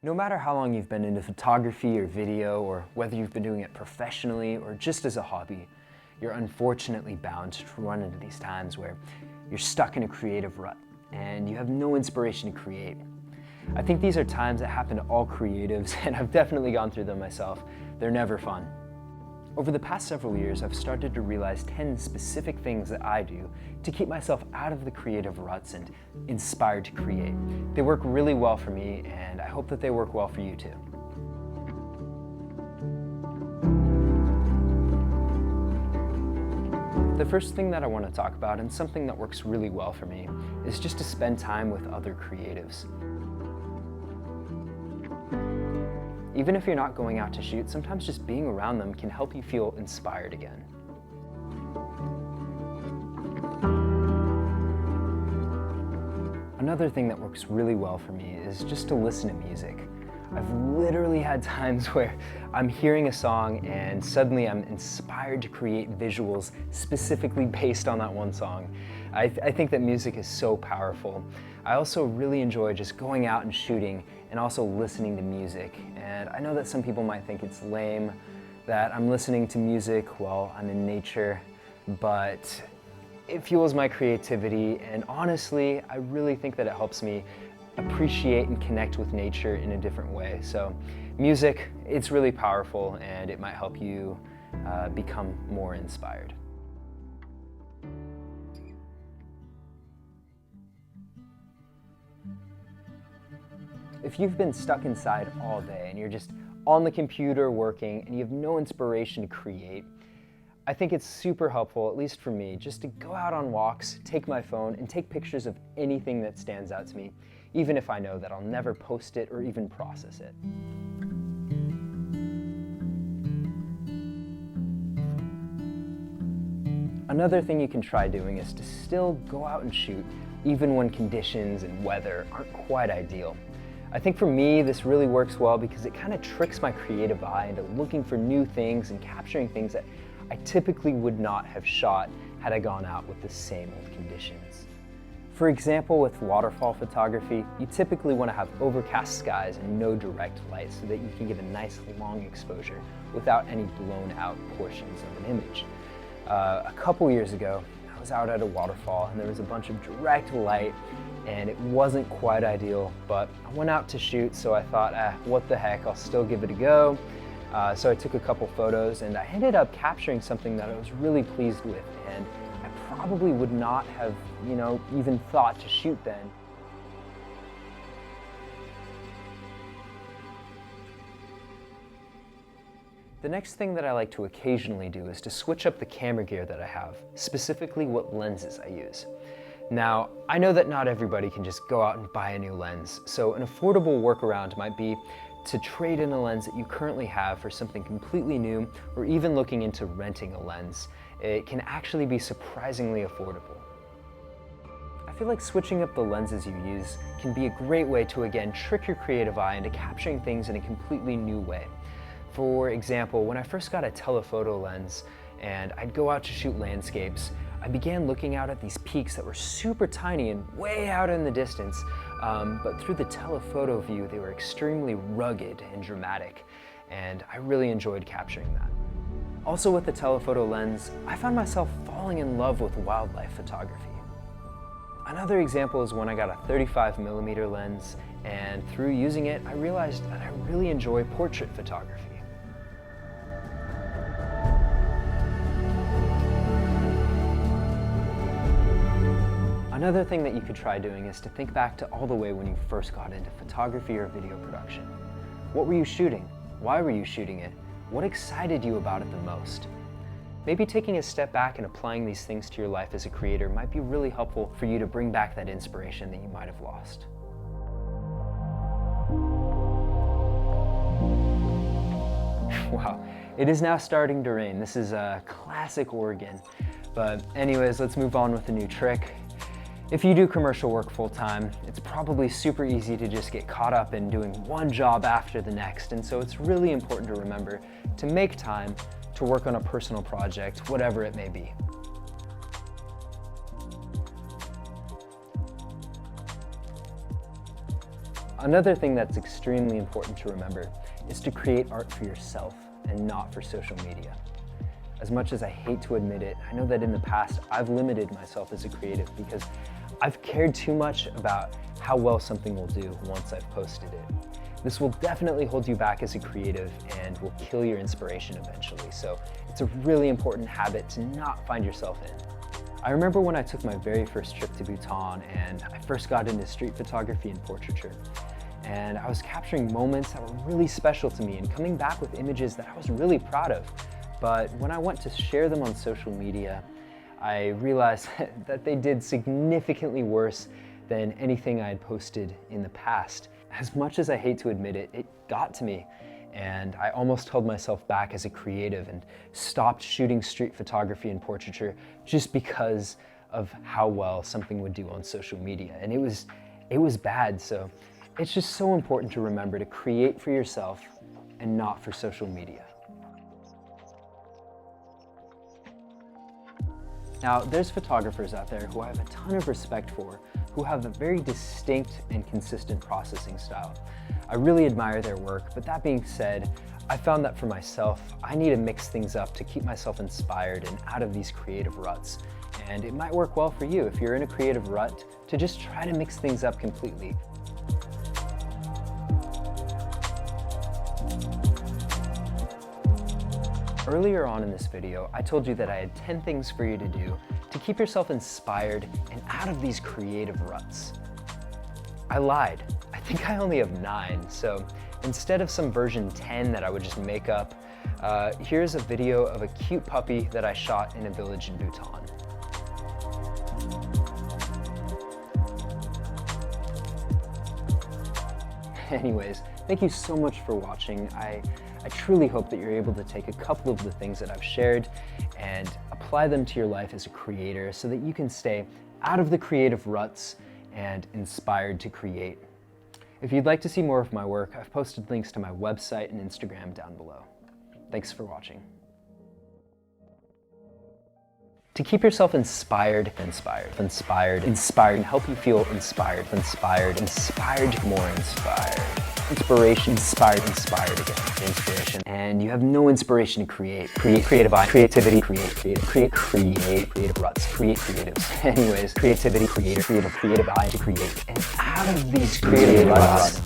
No matter how long you've been into photography or video, or whether you've been doing it professionally or just as a hobby, you're unfortunately bound to run into these times where you're stuck in a creative rut and you have no inspiration to create. I think these are times that happen to all creatives, and I've definitely gone through them myself. They're never fun. Over the past several years, I've started to realize 10 specific things that I do to keep myself out of the creative ruts and inspired to create. They work really well for me, and I hope that they work well for you too. The first thing that I want to talk about, and something that works really well for me, is just to spend time with other creatives. Even if you're not going out to shoot, sometimes just being around them can help you feel inspired again. Another thing that works really well for me is just to listen to music. I've literally had times where I'm hearing a song and suddenly I'm inspired to create visuals specifically based on that one song. I think that music is so powerful. I also really enjoy just going out and shooting and also listening to music. And I know that some people might think it's lame that I'm listening to music while I'm in nature, but it fuels my creativity, and honestly, I really think that it helps me appreciate and connect with nature in a different way. So music, it's really powerful, and it might help you become more inspired. If you've been stuck inside all day and you're just on the computer working and you have no inspiration to create, I think it's super helpful, at least for me, just to go out on walks, take my phone, and take pictures of anything that stands out to me, even if I know that I'll never post it or even process it. Another thing you can try doing is to still go out and shoot, even when conditions and weather aren't quite ideal. I think for me, this really works well because it kind of tricks my creative eye into looking for new things and capturing things that I typically would not have shot had I gone out with the same old conditions. For example, with waterfall photography, you typically want to have overcast skies and no direct light so that you can get a nice long exposure without any blown out portions of an image. A couple years ago, I was out at a waterfall and there was a bunch of direct light and it wasn't quite ideal, but I went out to shoot, so I thought, what the heck, I'll still give it a go. So I took a couple photos and I ended up capturing something that I was really pleased with, and I probably would not have, even thought to shoot then. The next thing that I like to occasionally do is to switch up the camera gear that I have, specifically what lenses I use. Now, I know that not everybody can just go out and buy a new lens, so an affordable workaround might be to trade in a lens that you currently have for something completely new, or even looking into renting a lens. It can actually be surprisingly affordable. I feel like switching up the lenses you use can be a great way to, again, trick your creative eye into capturing things in a completely new way. For example, when I first got a telephoto lens and I'd go out to shoot landscapes, I began looking out at these peaks that were super tiny and way out in the distance, but through the telephoto view, they were extremely rugged and dramatic, and I really enjoyed capturing that. Also with the telephoto lens, I found myself falling in love with wildlife photography. Another example is when I got a 35mm lens, and through using it, I realized that I really enjoy portrait photography. Another thing that you could try doing is to think back to all the way when you first got into photography or video production. What were you shooting? Why were you shooting it? What excited you about it the most? Maybe taking a step back and applying these things to your life as a creator might be really helpful for you to bring back that inspiration that you might have lost. Wow, it is now starting to rain. This is a classic Oregon. But anyways, let's move on with a new trick. If you do commercial work full-time, it's probably super easy to just get caught up in doing one job after the next, and so it's really important to remember to make time to work on a personal project, whatever it may be. Another thing that's extremely important to remember is to create art for yourself and not for social media. As much as I hate to admit it, I know that in the past I've limited myself as a creative because I've cared too much about how well something will do once I've posted it. This will definitely hold you back as a creative and will kill your inspiration eventually, so it's a really important habit to not find yourself in. I remember when I took my very first trip to Bhutan and I first got into street photography and portraiture. And I was capturing moments that were really special to me and coming back with images that I was really proud of. But when I went to share them on social media, I realized that they did significantly worse than anything I had posted in the past. As much as I hate to admit it, it got to me. And I almost held myself back as a creative and stopped shooting street photography and portraiture just because of how well something would do on social media. And it was bad, so it's just so important to remember to create for yourself and not for social media. Now, there's photographers out there who I have a ton of respect for, who have a very distinct and consistent processing style. I really admire their work, but that being said, I found that for myself, I need to mix things up to keep myself inspired and out of these creative ruts. And it might work well for you if you're in a creative rut to just try to mix things up completely. Earlier on in this video, I told you that I had 10 things for you to do to keep yourself inspired and out of these creative ruts. I lied. I think I only have 9, so instead of some version 10 that I would just make up, here's a video of a cute puppy that I shot in a village in Bhutan. Anyways, thank you so much for watching. I truly hope that you're able to take a couple of the things that I've shared and apply them to your life as a creator so that you can stay out of the creative ruts and inspired to create. If you'd like to see more of my work, I've posted links to my website and Instagram down below. Thanks for watching. To keep yourself inspired, and help you feel inspired, more inspired. Inspiration, inspired again, inspiration. And you have no inspiration to create creative eye, creativity, creative ruts, create creatives. Anyways, creativity, creative eye to create. And out of these creative ruts,